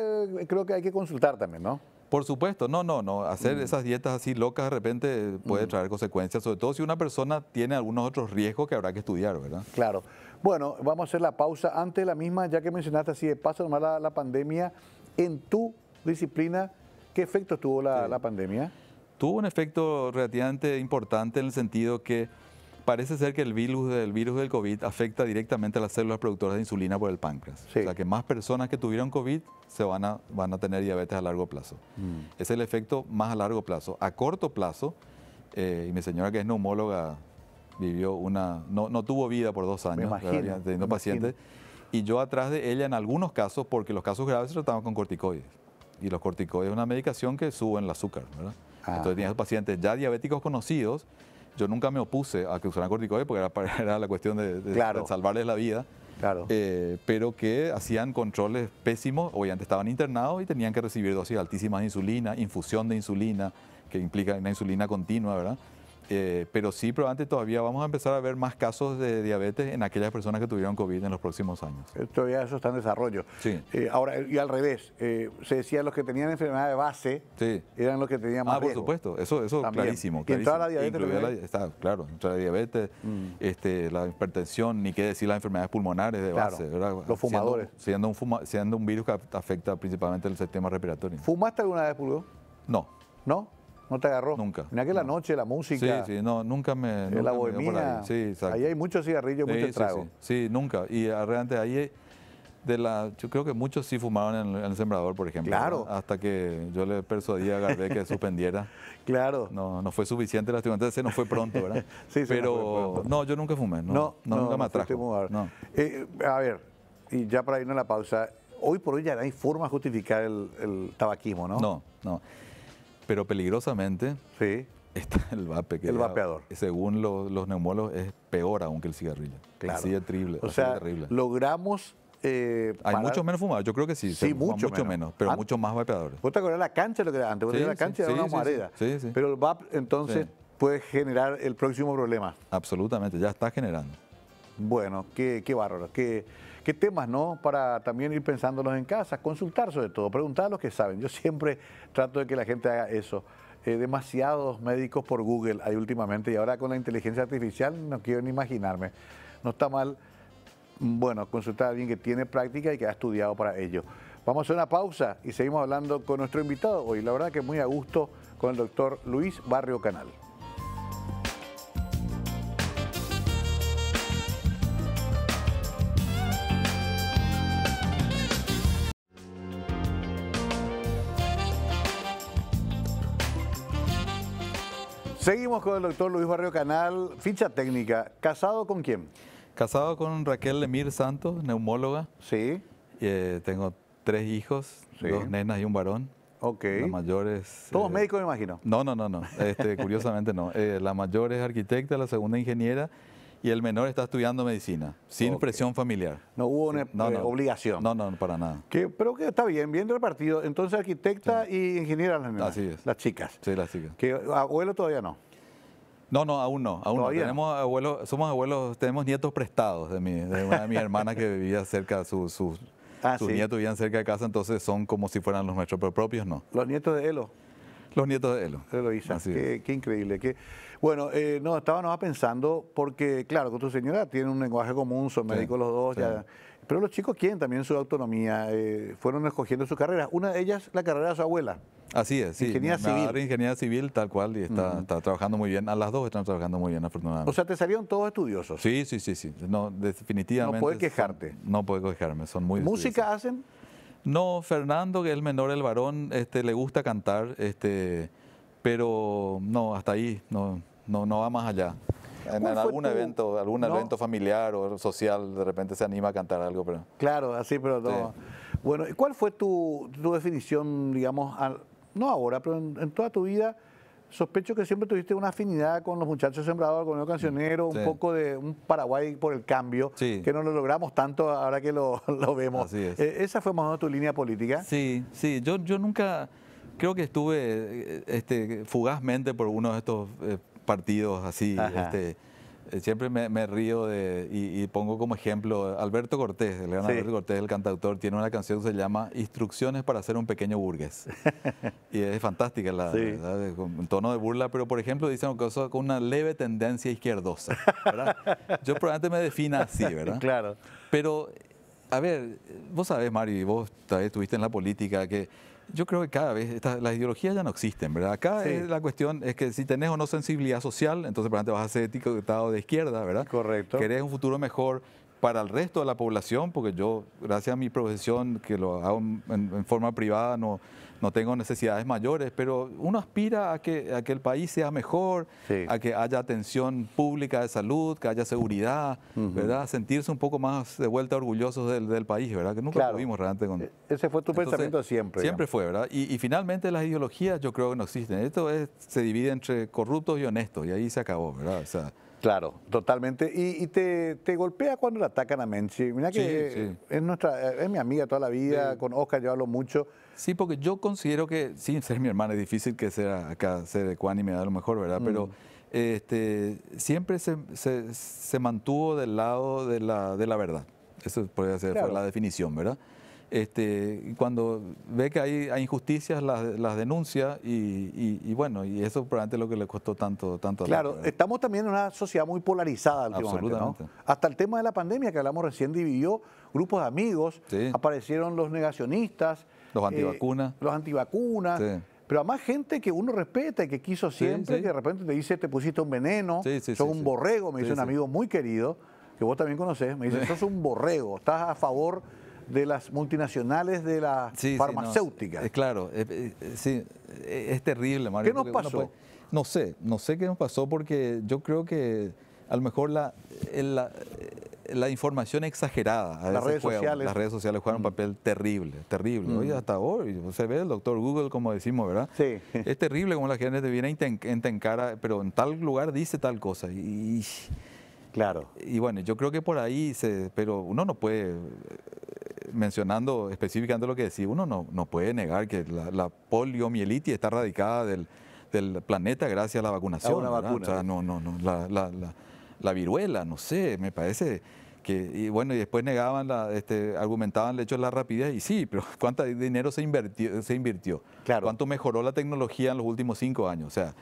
S1: creo que hay que consultar también, ¿no?
S3: Por supuesto, no. Hacer esas dietas así locas de repente puede traer consecuencias, sobre todo si una persona tiene algunos otros riesgos que habrá que estudiar, ¿verdad?
S1: Claro. Bueno, vamos a hacer la pausa. Antes de la misma, ya que mencionaste así de paso nomás la pandemia, en tu disciplina, ¿qué efectos tuvo la pandemia?
S3: Tuvo un efecto relativamente importante en el sentido que parece ser que el virus del COVID afecta directamente a las células productoras de insulina por el páncreas. O sea que más personas que tuvieron COVID van a tener diabetes a largo plazo. Es el efecto más a largo plazo. A corto plazo, y mi señora que es neumóloga vivió no tuvo vida por 2 años, teniendo pacientes. Y yo atrás de ella en algunos casos, porque los casos graves se trataban con corticoides. Y los corticoides es una medicación que suben el azúcar, ¿verdad? Entonces tenía pacientes ya diabéticos conocidos. Yo nunca me opuse a que usaran corticoides porque era la cuestión de salvarles la vida.
S1: Claro.
S3: Pero que hacían controles pésimos, obviamente estaban internados y tenían que recibir dosis altísimas de insulina, infusión de insulina, que implica una insulina continua, ¿verdad? Pero sí, probablemente todavía vamos a empezar a ver más casos de diabetes en aquellas personas que tuvieron COVID en los próximos años.
S1: Todavía eso está en desarrollo.
S3: Sí.
S1: Ahora, y al revés, se decía los que tenían enfermedad de base eran los que tenían más riesgo.
S3: Por supuesto, eso clarísimo.
S1: ¿Y entraba la diabetes?
S3: Claro, entra la diabetes, la hipertensión, ni qué decir las enfermedades pulmonares de base, ¿verdad?
S1: Los fumadores.
S3: Siendo un virus que afecta principalmente el sistema respiratorio.
S1: ¿Fumaste alguna vez, Pulgo?
S3: No.
S1: ¿No? ¿No te agarró?
S3: Nunca.
S1: Mira que la noche, la música.
S3: Sí, nunca me.
S1: La bohemia.
S3: Sí, exacto.
S1: Ahí hay muchos cigarrillos, muchos tragos.
S3: Sí, nunca. Y realmente ahí, yo creo que muchos sí fumaron en el Sembrador, por ejemplo.
S1: Claro.
S3: Hasta que yo le persuadí a Garbé que suspendiera.
S1: Claro.
S3: No fue suficiente, lastimamente, ese no fue pronto, ¿verdad?
S1: Pero
S3: no, yo nunca fumé. Nunca me atrajo.
S1: No. A ver, y ya para irnos a la pausa, hoy por hoy ya no hay forma de justificar el tabaquismo, ¿no?
S3: No. Pero peligrosamente está el vape.
S1: El vapeador.
S3: Según los neumólogos es peor aún que el cigarrillo.
S1: Claro.
S3: Así de terrible.
S1: O sea,
S3: terrible.
S1: Logramos...
S3: hay muchos menos fumadores, yo creo que sí.
S1: Sí, mucho menos,
S3: pero muchos más vapeadores.
S1: ¿Vos te acordás de la cancha lo que era antes? Vos la cancha era una humareda.
S3: Sí.
S1: Pero el vape entonces puede generar el próximo problema.
S3: Absolutamente, ya está generando.
S1: Bueno, qué bárbaro. Qué temas, ¿no? Para también ir pensándolos en casa, consultar sobre todo, preguntar a los que saben. Yo siempre trato de que la gente haga eso. Demasiados médicos por Google hay últimamente y ahora con la inteligencia artificial no quiero ni imaginarme. No está mal, bueno, consultar a alguien que tiene práctica y que ha estudiado para ello. Vamos a hacer una pausa y seguimos hablando con nuestro invitado hoy. La verdad que muy a gusto con el doctor Luis Barrio Canal. Seguimos con el doctor Luis Barrio Canal. Ficha técnica. ¿Casado con quién?
S3: Casado con Raquel Lemir Santos, neumóloga.
S1: Sí.
S3: Tengo 3 hijos, 2 nenas y un varón.
S1: Ok.
S3: La mayor es...
S1: ¿Todos médicos, me imagino?
S3: No. Curiosamente no. La mayor es arquitecta, la segunda ingeniera y el menor está estudiando medicina, sin presión familiar.
S1: No hubo una obligación.
S3: No, para nada.
S1: Pero que está bien repartido. Entonces, arquitecta y ingeniera
S3: Así es.
S1: Las chicas.
S3: Sí, las chicas.
S1: ¿Que abuelo todavía no?
S3: No, aún no. Tenemos abuelos, somos abuelos, tenemos nietos prestados de una de mis hermanas que vivía cerca, sus nietos vivían cerca de casa, entonces son como si fueran los nuestros, pero propios no.
S1: ¿Los nietos de Elo?
S3: Los nietos de Elo.
S1: Eloísa, qué increíble. Bueno, estábamos pensando, porque claro, con tu señora tienen un lenguaje común, son médicos los dos, ya, pero los chicos quieren también su autonomía, fueron escogiendo su carrera. Una de ellas, la carrera de su abuela.
S3: Así es, sí. Ingeniería civil, tal cual, y está trabajando muy bien. A las dos están trabajando muy bien, afortunadamente.
S1: O sea, te salieron todos estudiosos.
S3: Sí. No, definitivamente.
S1: No puedes quejarte.
S3: No puedo quejarme, son muy
S1: ¿Música hacen?
S3: No, Fernando, que es el menor, el varón, le gusta cantar, pero no, hasta ahí, no va más allá. En algún evento familiar o social, de repente se anima a cantar algo, pero...
S1: Claro, así, pero no. Sí. Bueno, ¿cuál fue tu definición, digamos, no ahora, pero en toda tu vida? Sospecho que siempre tuviste una afinidad con los muchachos sembrados, con el cancionero, un poco de un Paraguay por el cambio, que no lo logramos tanto ahora que lo vemos.
S3: Así es.
S1: ¿Esa fue más o menos tu línea política?
S3: Sí, yo nunca, creo que estuve fugazmente por uno de estos partidos así. Siempre me río y pongo como ejemplo Alberto Cortés, el gran Alberto Cortés, el cantautor, tiene una canción que se llama Instrucciones para ser un pequeño burgués. Y es fantástica, ¿verdad? Con tono de burla, pero por ejemplo dice una cosa con una leve tendencia izquierdosa, ¿verdad? Yo probablemente me defina así, ¿verdad?
S1: Claro.
S3: Pero, a ver, vos sabés, Mario, y vos todavía estuviste en la política, que yo creo que cada vez las ideologías ya no existen, ¿verdad? Acá la cuestión es que si tenés o no sensibilidad social, entonces por ejemplo vas a ser etiquetado de izquierda, ¿verdad?
S1: Correcto.
S3: Querés un futuro mejor para el resto de la población, porque yo, gracias a mi profesión, que lo hago en forma privada, no tengo necesidades mayores, pero uno aspira a que el país sea mejor, a que haya atención pública de salud, que haya seguridad, ¿verdad? Sentirse un poco más de vuelta orgullosos del país, ¿verdad? Que nunca lo vimos realmente con...
S1: Ese fue tu pensamiento siempre.
S3: Siempre fue, ¿verdad? Y finalmente las ideologías yo creo que no existen. Esto se divide entre corruptos y honestos, y ahí se acabó, ¿verdad? O sea,
S1: claro, totalmente. Y te golpea cuando le atacan a Menchi. Mira que es mi amiga toda la vida, con Oscar yo hablo mucho.
S3: Sí, porque yo considero que, sin ser mi hermana, es difícil que sea acá ser ecuánime a lo mejor, ¿verdad? Pero siempre se mantuvo del lado de la verdad. Eso podría ser fue la definición, ¿verdad? Cuando ve que hay injusticias, las denuncia y bueno, y eso probablemente es lo que le costó tanto.
S1: Claro, estamos también en una sociedad muy polarizada últimamente,
S3: absolutamente,
S1: ¿no? Hasta el tema de la pandemia que hablamos recién dividió grupos de amigos, aparecieron los negacionistas,
S3: los antivacunas.
S1: Pero además gente que uno respeta y que quiso siempre, que de repente te dice, te pusiste un veneno, sos un borrego, me dice un amigo muy querido, que vos también conocés, me dice, sos un borrego, estás a favor de las multinacionales, de las farmacéuticas.
S3: Claro, es terrible, Mario.
S1: ¿Qué nos pasó?
S3: No sé qué nos pasó porque yo creo que a lo mejor la información exagerada,
S1: las redes
S3: sociales juegan un papel terrible. Hoy hasta hoy, se ve el doctor Google, como decimos, ¿verdad?
S1: Sí.
S3: Es terrible como la gente te viene en cara, pero en tal lugar dice tal cosa.
S1: Claro.
S3: Y bueno, yo creo que por ahí, pero uno no puede, mencionando específicamente lo que decía, uno no puede negar que la poliomielitis está radicada del planeta gracias a la vacunación.
S1: A una vacuna.
S3: O sea, la viruela, no sé, me parece que, y bueno, y después negaban, argumentaban el hecho de la rapidez, y sí, pero ¿cuánto dinero se invirtió?
S1: Claro.
S3: ¿Cuánto mejoró la tecnología en los últimos 5 años? O sea,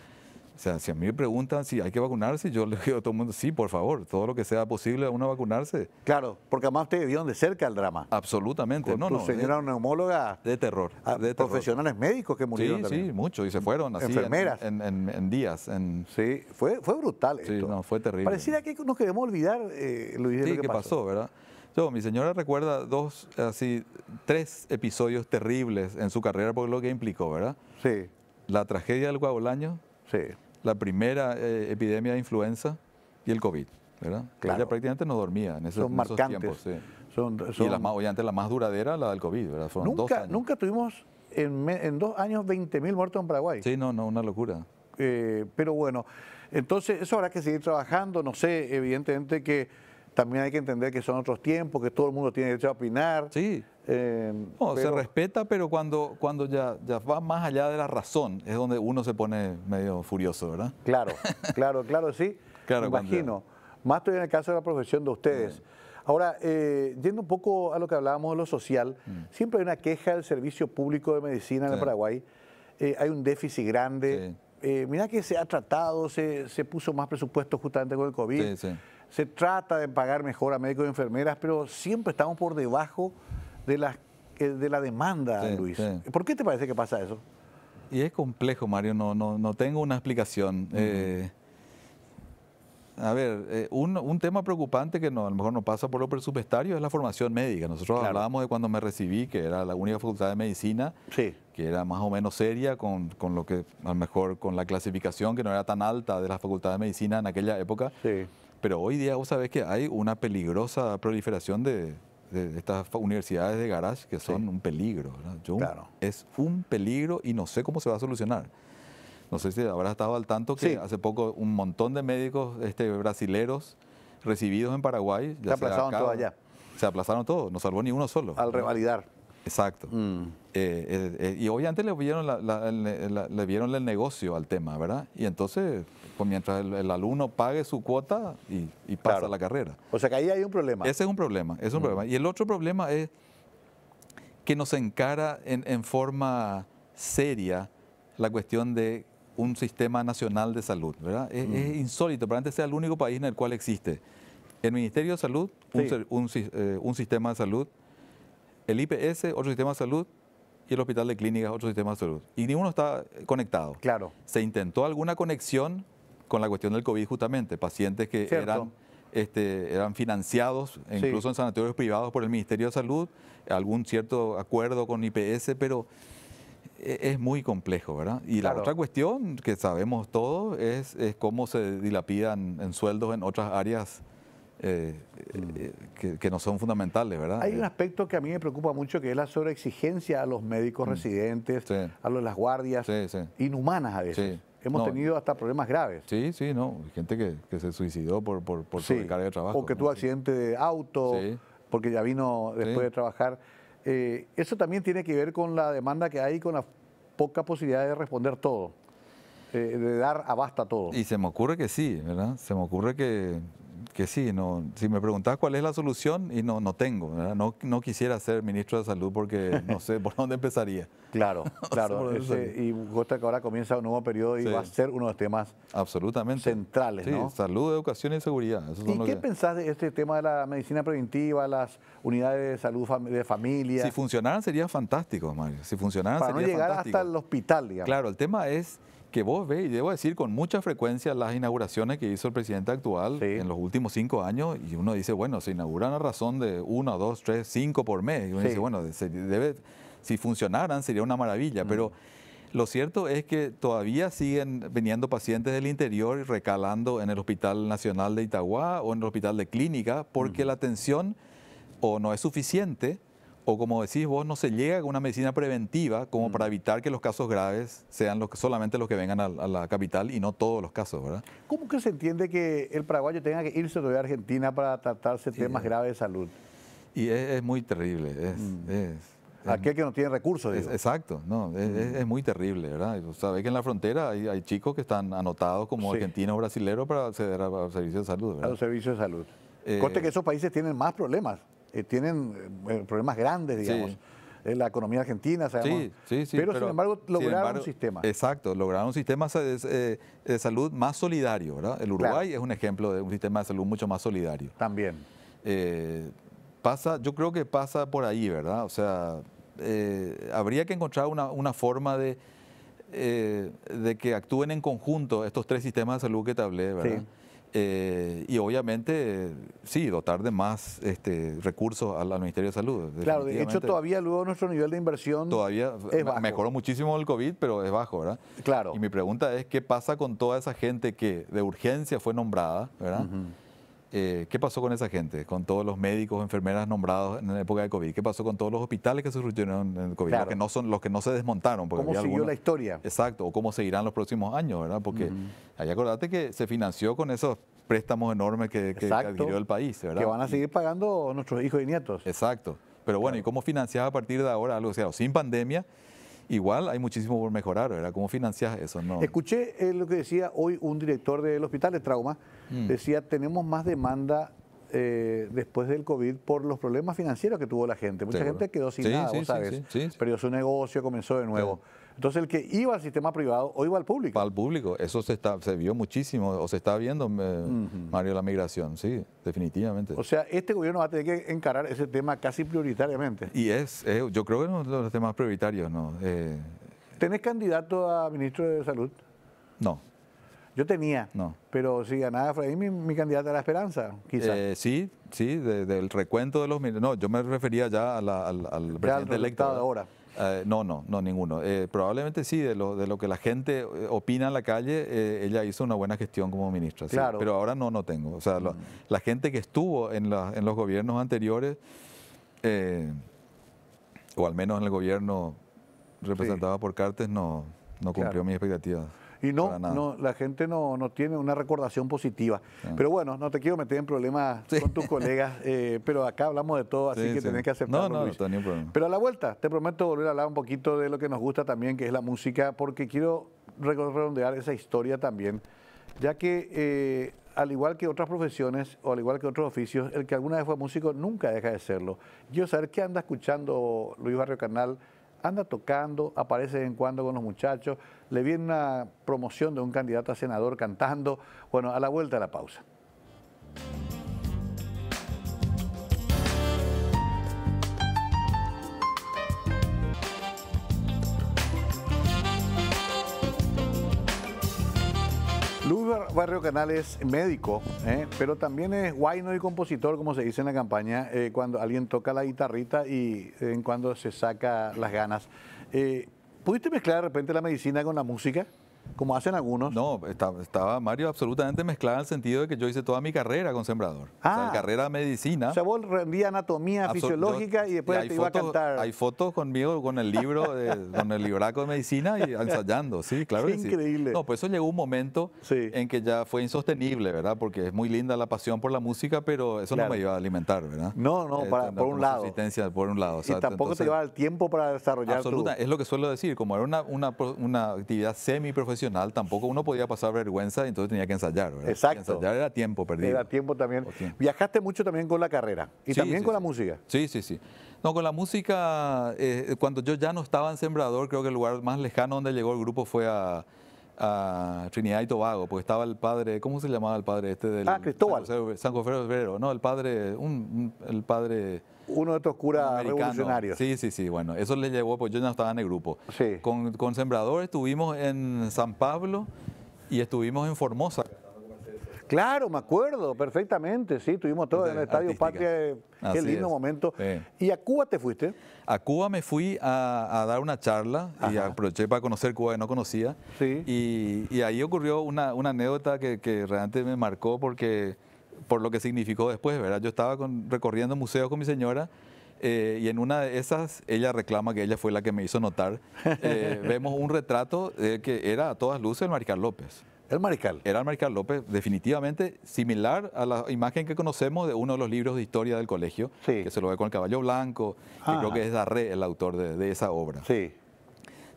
S3: si a mí me preguntan si hay que vacunarse, yo le digo a todo el mundo, sí, por favor, todo lo que sea posible uno vacunarse.
S1: Claro, porque además ustedes vieron de cerca el drama.
S3: Absolutamente.
S1: Con tu señora neumóloga.
S3: De terror.
S1: Profesionales médicos que murieron también.
S3: Sí, muchos, y se fueron así.
S1: Enfermeras.
S3: En días.
S1: Sí, fue brutal esto.
S3: Sí, no, fue terrible.
S1: Pareciera que nos queremos olvidar, Luis, de lo que
S3: pasó, ¿verdad? Mi señora recuerda 3 episodios terribles en su carrera por lo que implicó, ¿verdad?
S1: Sí.
S3: La tragedia del Guabolaño.
S1: Sí.
S3: La primera epidemia de influenza y el COVID, ¿verdad?
S1: Claro.
S3: Ella prácticamente no dormía en esos tiempos. Sí. Y obviamente la más duradera, la del COVID, ¿verdad? Fueron 2 años.
S1: Nunca tuvimos en 2 años 20.000 muertos en Paraguay.
S3: Sí, no, una locura.
S1: Pero bueno, entonces eso habrá que seguir trabajando. No sé, evidentemente que también hay que entender que son otros tiempos, que todo el mundo tiene derecho a opinar.
S3: Sí. Se respeta, pero cuando ya va más allá de la razón, es donde uno se pone medio furioso, ¿verdad?
S1: Claro, sí.
S3: Claro,
S1: me imagino. Más todavía en el caso de la profesión de ustedes. Ahora, yendo un poco a lo que hablábamos de lo social, siempre hay una queja del servicio público de medicina en el Paraguay. Hay un déficit grande. Mira que se ha tratado, se puso más presupuesto justamente con el COVID. Se trata de pagar mejor a médicos y enfermeras, pero siempre estamos por debajo de la demanda, Luis. ¿Por qué te parece que pasa eso?
S3: Y es complejo, Mario, no tengo una explicación. A ver, un tema preocupante que no, a lo mejor no pasa por lo presupuestario es la formación médica. Nosotros hablábamos de cuando me recibí, que era la única facultad de medicina, que era más o menos seria, con lo que a lo mejor con la clasificación que no era tan alta de la facultad de medicina en aquella época. Pero hoy día vos sabés que hay una peligrosa proliferación de estas universidades de garage que son un peligro, ¿verdad? Es un peligro y no sé cómo se va a solucionar. No sé si habrás estado al tanto que hace poco un montón de médicos brasileros recibidos en Paraguay.
S1: Se aplazaron todos allá.
S3: Se aplazaron todos, no salvó ni uno solo.
S1: Al revalidar.
S3: Exacto. Y obviamente le vieron el negocio al tema, ¿verdad? Y entonces, pues mientras el alumno pague su cuota y pasa la carrera.
S1: O sea que ahí hay un problema.
S3: Ese es un problema, es un problema. Y el otro problema es que nos encara en forma seria la cuestión de un sistema nacional de salud, ¿verdad? Es insólito, pero antes sea el único país en el cual existe el Ministerio de Salud, un sistema de salud, el IPS, otro sistema de salud, y el Hospital de Clínicas, otro sistema de salud. Y ninguno está conectado.
S1: Claro.
S3: Se intentó alguna conexión con la cuestión del COVID justamente, pacientes que eran financiados, incluso en sanatorios privados por el Ministerio de Salud, algún cierto acuerdo con IPS, pero es muy complejo, ¿verdad? Y la otra cuestión que sabemos todos es cómo se dilapidan en sueldos en otras áreas que no son fundamentales, ¿verdad?
S1: Hay un aspecto que a mí me preocupa mucho, que es la sobreexigencia a los médicos residentes, a las guardias, inhumanas a veces. Hemos tenido hasta problemas graves.
S3: Sí, gente que se suicidó por sobrecarga de trabajo.
S1: O que tuvo accidente de auto, porque ya vino después de trabajar. Eso también tiene que ver con la demanda que hay, con la poca posibilidad de responder todo, de dar abasto a todo.
S3: Y se me ocurre que sí, ¿verdad? Se me ocurre que sí. No, si me preguntás cuál es la solución, y no tengo, ¿verdad? No quisiera ser ministro de Salud porque no sé por dónde empezaría.
S1: Claro. Y gusta que ahora comienza un nuevo periodo y va a ser uno de los temas centrales, ¿no?
S3: Salud, educación y seguridad.
S1: ¿Y qué pensás de este tema de la medicina preventiva, las unidades de salud de familia?
S3: Si funcionaran sería fantástico, Mario. Si funcionaran
S1: para
S3: sería
S1: no llegar
S3: fantástico.
S1: hasta el hospital, digamos.
S3: Claro, el tema es que vos ves, y debo decir con mucha frecuencia, las inauguraciones que hizo el presidente actual en los últimos 5 años, y uno dice, bueno, se inauguran a razón de 1, 2, 3, 5 por mes. Y uno dice, bueno, si funcionaran sería una maravilla, pero lo cierto es que todavía siguen viniendo pacientes del interior y recalando en el Hospital Nacional de Itagua o en el Hospital de Clínica, porque la atención o no es suficiente, o como decís vos, no se llega a una medicina preventiva como para evitar que los casos graves sean solamente los que vengan a la capital y no todos los casos, ¿verdad?
S1: ¿Cómo que se entiende que el paraguayo tenga que irse todavía a Argentina para tratarse temas graves de salud?
S3: Y es muy terrible.
S1: Aquel que no tiene recursos, digo.
S3: Exacto, es muy terrible, ¿verdad? Sabés que en la frontera hay chicos que están anotados como argentinos o brasileños para acceder a los servicios de salud, ¿verdad?
S1: A los servicios de salud. Conste que esos países tienen más problemas. Tienen problemas grandes, digamos. La economía argentina, sabemos. Pero sin embargo, lograron un sistema.
S3: Exacto, lograron un sistema de salud más solidario, ¿verdad? El Uruguay es un ejemplo de un sistema de salud mucho más solidario.
S1: También.
S3: Yo creo que pasa por ahí, ¿verdad? O sea, habría que encontrar una forma de que actúen en conjunto estos 3 sistemas de salud que te hablé, ¿verdad? Y obviamente, dotar de más recursos al Ministerio de Salud.
S1: Claro, de hecho todavía luego nuestro nivel de inversión
S3: todavía
S1: es bajo.
S3: Mejoró muchísimo el COVID, pero es bajo, ¿verdad?
S1: Claro.
S3: Y mi pregunta es, ¿qué pasa con toda esa gente que de urgencia fue nombrada, ¿verdad? ¿Qué pasó con esa gente? Con todos los médicos, enfermeras nombrados en la época de COVID. ¿Qué pasó con todos los hospitales que se surgieron en el COVID?
S1: Claro.
S3: Los que no se desmontaron.
S1: ¿Cómo siguió la historia?
S3: Exacto, o cómo seguirán los próximos años, ¿verdad? Porque ahí acordate que se financió con esos préstamos enormes que adquirió el país, ¿verdad?
S1: Que van a seguir pagando nuestros hijos y nietos.
S3: Exacto. Pero bueno, ¿y cómo financiás a partir de ahora algo? O sea, sin pandemia, igual hay muchísimo por mejorar, ¿verdad? ¿Cómo financiás eso? No.
S1: Escuché lo que decía hoy un director del Hospital de Trauma. Decía, tenemos más demanda después del COVID por los problemas financieros que tuvo la gente. Mucha gente quedó sin nada, vos sabes. Perdió su negocio, comenzó de nuevo. Entonces el que iba al sistema privado, hoy va al público.
S3: Va al público. Eso se vio muchísimo, o se está viendo, Mario, la migración. Sí, definitivamente.
S1: O sea, este gobierno va a tener que encarar ese tema casi prioritariamente.
S3: Y yo creo que es uno de los temas prioritarios, ¿no?
S1: ¿Tenés candidato a ministro de Salud?
S3: No.
S1: Yo tenía,
S3: No.
S1: pero si ganaba Efraín, mi candidata era Esperanza, quizás.
S3: Sí, del recuento de los... No, yo me refería ya al presidente electo.
S1: Ahora.
S3: No, ninguno. Probablemente sí, de lo que la gente opina en la calle, ella hizo una buena gestión como ministra. Sí,
S1: claro.
S3: Pero ahora no tengo. O sea, la gente que estuvo en los gobiernos anteriores, o al menos en el gobierno representado por Cartes, no cumplió mis expectativas.
S1: Y la gente no tiene una recordación positiva. Pero bueno, no te quiero meter en problemas con tus colegas, pero acá hablamos de todo, así que tenés que aceptarlo.
S3: No tenía problema.
S1: Pero a la vuelta, te prometo volver a hablar un poquito de lo que nos gusta también, que es la música, porque quiero redondear esa historia también, ya que al igual que otras profesiones o al igual que otros oficios, el que alguna vez fue músico nunca deja de serlo. Quiero saber qué anda escuchando Luis Barrio Canal. Anda tocando, aparece de vez en cuando con los muchachos, le viene una promoción de un candidato a senador cantando. Bueno, a la vuelta de la pausa. Luis Barrio Canal es médico, pero también es guayno y compositor, como se dice en la campaña, cuando alguien toca la guitarrita y en cuando se saca las ganas. ¿Pudiste mezclar de repente la medicina con la música, como hacen algunos?
S3: No, estaba Mario absolutamente mezclado en el sentido de que yo hice toda mi carrera con Sembrador. O sea, carrera de medicina.
S1: O sea, vos rendías anatomía fisiológica y después te iba a cantar.
S3: Hay fotos conmigo con el libro, con el libraco de medicina y ensayando, sí, claro que sí.
S1: Increíble.
S3: No, pues eso llegó un momento en que ya fue insostenible, ¿verdad? Porque es muy linda la pasión por la música, pero eso no me iba a alimentar, ¿verdad?
S1: No, por un lado.
S3: Por un lado.
S1: O sea, y tampoco te llevaba el tiempo para desarrollar
S3: es lo que suelo decir, como era una actividad semiprofesional, tampoco uno podía pasar vergüenza y entonces tenía que ensayar, ¿verdad?
S1: Exacto.
S3: Ensayar era tiempo perdido.
S1: Era tiempo también. Viajaste mucho también con la carrera y también con la música.
S3: Sí. No, con la música, cuando yo ya no estaba en Sembrador, creo que el lugar más lejano donde llegó el grupo fue a Trinidad y Tobago, porque estaba el padre, ¿cómo se llamaba el padre este del
S1: Cristóbal.
S3: San José Obrero, no, el padre, el padre...
S1: Uno de estos curas revolucionarios.
S3: Sí, bueno, eso le llevó, pues yo ya no estaba en el grupo.
S1: Sí.
S3: Con Sembrador estuvimos en San Pablo y estuvimos en Formosa.
S1: Claro, me acuerdo perfectamente, sí, estuvimos todos en el Estadio Patria, qué lindo momento. Sí. ¿Y a Cuba te fuiste?
S3: A Cuba me fui a dar una charla y aproveché para conocer Cuba que no conocía. Sí. Y ahí ocurrió una anécdota que realmente me marcó por lo que significó después, ¿verdad? Yo estaba recorriendo museos con mi señora y en una de esas ella reclama que ella fue la que me hizo notar. Vemos un retrato que era a todas luces el Mariscal López.
S1: ¿El Mariscal?
S3: Era el Mariscal López, definitivamente similar a la imagen que conocemos de uno de los libros de historia del colegio, que se lo ve con el caballo blanco, que creo que es Darré el autor de esa obra.
S1: Sí.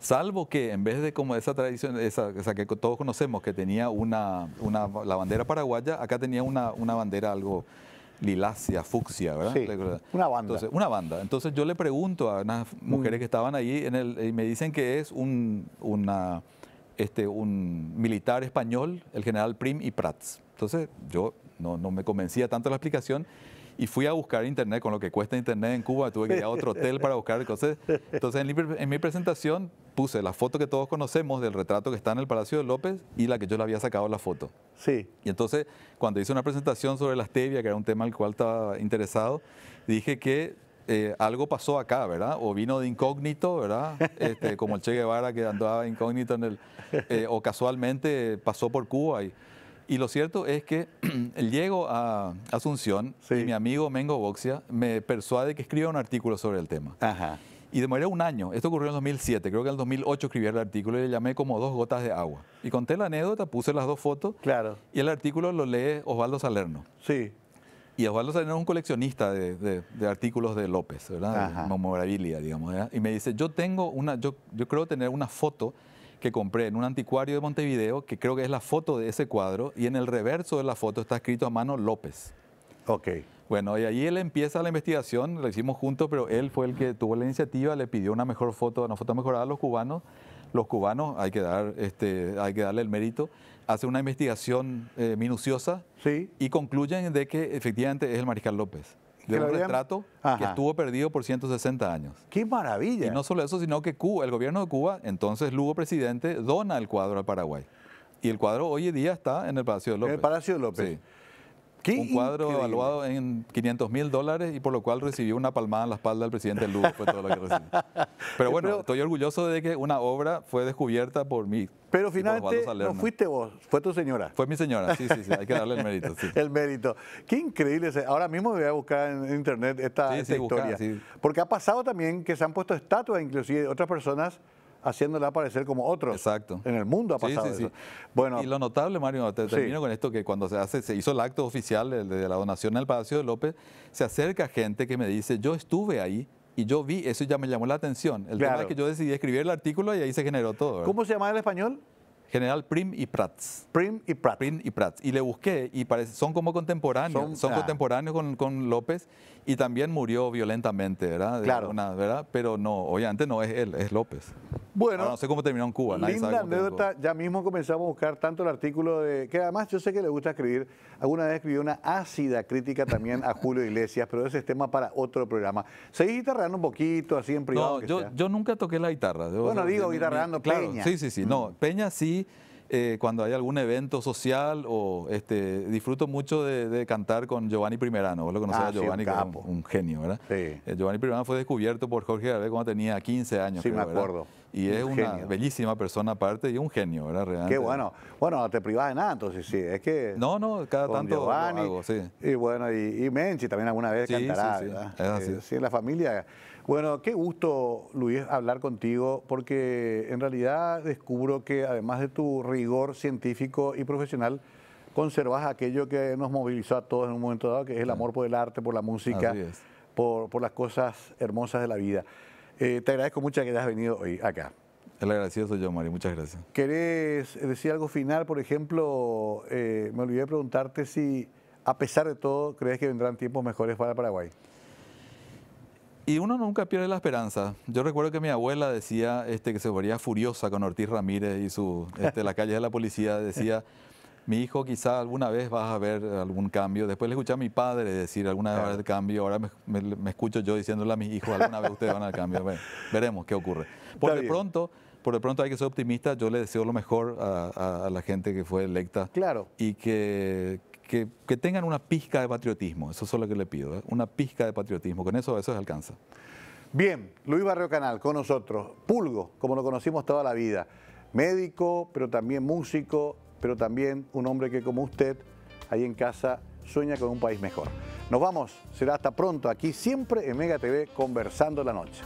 S3: Salvo que en vez de como esa tradición, esa que todos conocemos, que tenía la bandera paraguaya, acá tenía una bandera algo lilácea, fucsia, ¿verdad?
S1: Sí, una banda.
S3: Entonces, una banda. Entonces yo le pregunto a unas mujeres que estaban ahí y me dicen que es un militar español, el general Prim y Prats. Entonces yo no me convencía tanto la explicación y fui a buscar internet, con lo que cuesta internet en Cuba, tuve que ir a otro hotel para buscar cosas. Entonces en mi presentación puse la foto que todos conocemos del retrato que está en el Palacio de López y la que yo le había sacado la foto.
S1: Sí.
S3: Y entonces cuando hice una presentación sobre la stevia, que era un tema al cual estaba interesado, dije que algo pasó acá, ¿verdad? O vino de incógnito, ¿verdad? Como el Che Guevara que andaba incógnito o casualmente pasó por Cuba. Y lo cierto es que llego a Asunción y mi amigo Mengo Boxia me persuade que escriba un artículo sobre el tema.
S1: Ajá.
S3: Y demoré un año. Esto ocurrió en 2007. Creo que en el 2008 escribí el artículo y le llamé como 2 gotas de agua. Y conté la anécdota, puse las 2 fotos.
S1: Claro.
S3: Y el artículo lo lee Osvaldo Salerno.
S1: Sí.
S3: Y Osvaldo Salerno es un coleccionista de artículos de López, ¿verdad? Memorabilia, digamos. ¿verdad? Y me dice, yo creo tener una foto que compré en un anticuario de Montevideo, que creo que es la foto de ese cuadro, y en el reverso de la foto está escrito a mano López.
S1: Ok.
S3: Bueno, y ahí él empieza la investigación, lo hicimos juntos, pero él fue el que tuvo la iniciativa, le pidió una foto mejorada a los cubanos. Los cubanos, hay que darle el mérito, hacen una investigación minuciosa y concluyen de que efectivamente es el Mariscal López. De un retrato que estuvo perdido por 160 años.
S1: ¡Qué maravilla!
S3: Y no solo eso, sino que el gobierno de Cuba, entonces Lugo presidente, dona el cuadro al Paraguay. Y el cuadro hoy en día está en el Palacio de López.
S1: En el Palacio de López.
S3: Sí. Un cuadro evaluado en $500.000 y por lo cual recibió una palmada en la espalda del presidente Lula, fue todo lo que recibió. Pero bueno, estoy orgulloso de que una obra fue descubierta por mí.
S1: Pero finalmente no fuiste vos, fue tu señora.
S3: Fue mi señora, sí, hay que darle el mérito. Sí.
S1: El mérito. Qué increíble. Ahora mismo me voy a buscar en internet esta historia. Porque ha pasado también que se han puesto estatuas, inclusive otras personas, haciéndola aparecer como otros.
S3: Exacto.
S1: En el mundo ha pasado eso. Bueno,
S3: y lo notable, Mario, termino con esto, que cuando se hizo el acto oficial de la donación en el Palacio de López, se acerca gente que me dice, yo estuve ahí y yo vi, eso ya me llamó la atención. El tema es que yo decidí escribir el artículo y ahí se generó todo, ¿verdad?
S1: ¿Cómo se llama en español?
S3: General Prim y Prats.
S1: Prim y Prats.
S3: Prim y Prats. Y le busqué y son como contemporáneos. Son contemporáneos con López y también murió violentamente, ¿verdad?
S1: Claro.
S3: ¿verdad? Pero no, obviamente no es él, es López.
S1: Bueno,
S3: no sé cómo terminó en Cuba.
S1: Linda anécdota. Ya mismo comenzamos a buscar tanto el artículo que además yo sé que le gusta escribir. Alguna vez escribió una ácida crítica también a Julio Iglesias, pero ese es tema para otro programa. ¿Seguís guitarreando un poquito así en privado?
S3: No, yo nunca toqué la guitarra.
S1: Digo guitarreando Peña.
S3: Claro, sí. No, Peña sí. Cuando hay algún evento social o disfruto mucho de cantar con Giovanni Primerano. Vos lo conocés a Giovanni, que es un genio, ¿verdad?
S1: Sí.
S3: Giovanni Primerano fue descubierto por Jorge Gabriel cuando tenía 15 años.
S1: Sí, creo, me acuerdo.
S3: ¿verdad? Y es una bellísima persona aparte y un genio, ¿verdad? Realmente.
S1: Qué bueno. Bueno, no te privás de nada, entonces sí. Es que
S3: no, cada tanto
S1: Giovanni,
S3: lo hago, sí.
S1: Y bueno, y Menchi también alguna vez cantará,
S3: sí,
S1: ¿verdad?
S3: Es así.
S1: Sí, en la familia. Bueno, qué gusto, Luis, hablar contigo, porque en realidad descubro que además de tu rigor científico y profesional, conservas aquello que nos movilizó a todos en un momento dado, que es el amor por el arte, por la música, por las cosas hermosas de la vida. Te agradezco mucho que hayas venido hoy acá.
S3: El agradecido soy yo, Mario. Muchas gracias.
S1: ¿Querés decir algo final? Por ejemplo, me olvidé de preguntarte si, a pesar de todo, crees que vendrán tiempos mejores para Paraguay.
S3: Y uno nunca pierde la esperanza. Yo recuerdo que mi abuela decía que se volvía furiosa con Ortiz Ramírez y la calle de la policía. Decía, mi hijo quizá alguna vez vas a ver algún cambio. Después le escuché a mi padre decir alguna vez va a haber cambio. Ahora me escucho yo diciéndole a mis hijos, alguna vez ustedes van al cambio. Bueno, veremos qué ocurre. Por de pronto hay que ser optimista. Yo le deseo lo mejor a la gente que fue electa.
S1: Claro.
S3: Y que tengan una pizca de patriotismo, eso es lo que le pido, una pizca de patriotismo, con eso se alcanza.
S1: Bien, Luis Barrio Canal con nosotros, Pulgo, como lo conocimos toda la vida, médico, pero también músico, pero también un hombre que como usted, ahí en casa, sueña con un país mejor. Nos vamos, será hasta pronto, aquí siempre en Mega TV, Conversando la Noche.